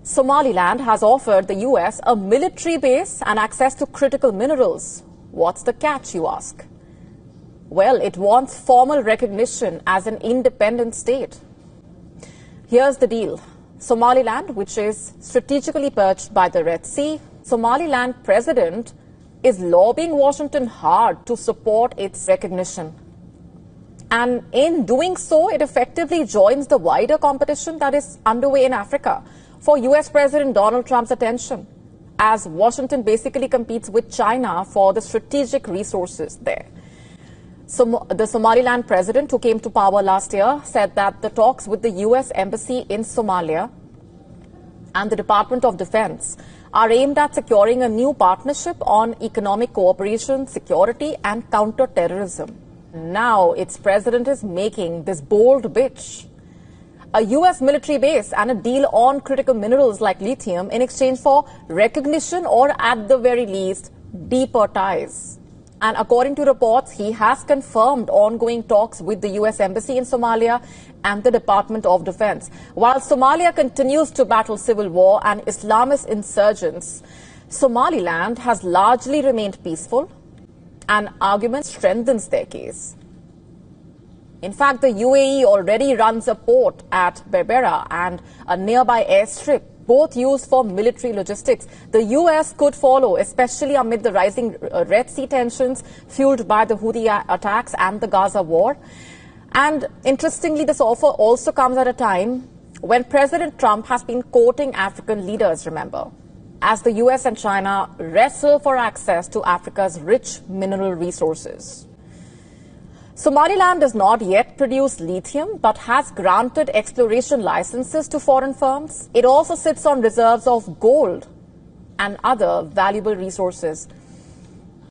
Somaliland has offered the US a military base and access to critical minerals. What's the catch, you ask? Well, it wants formal recognition as an independent state. Here's the deal. Somaliland, which is strategically perched by the Red Sea, Somaliland president is lobbying Washington hard to support its recognition. And in doing so, it effectively joins the wider competition that is underway in Africa for US President Donald Trump's attention, as Washington basically competes with China for the strategic resources there. So the Somaliland president, who came to power last year, said that the talks with the US Embassy in Somalia and the Department of Defense are aimed at securing a new partnership on economic cooperation, security and counter-terrorism. Now its president is making this bold pitch. A US military base and a deal on critical minerals like lithium in exchange for recognition or at the very least deeper ties. And according to reports, he has confirmed ongoing talks with the US Embassy in Somalia and the Department of Defense. While Somalia continues to battle civil war and Islamist insurgents, Somaliland has largely remained peaceful, and argument strengthens their case. In fact, the UAE already runs a port at Berbera and a nearby airstrip, both used for military logistics. The US could follow, especially amid the rising Red Sea tensions fueled by the Houthi attacks and the Gaza war. And interestingly, this offer also comes at a time when President Trump has been courting African leaders, remember, as the US and China wrestle for access to Africa's rich mineral resources. Somaliland does not yet produce lithium, but has granted exploration licenses to foreign firms. It also sits on reserves of gold and other valuable resources.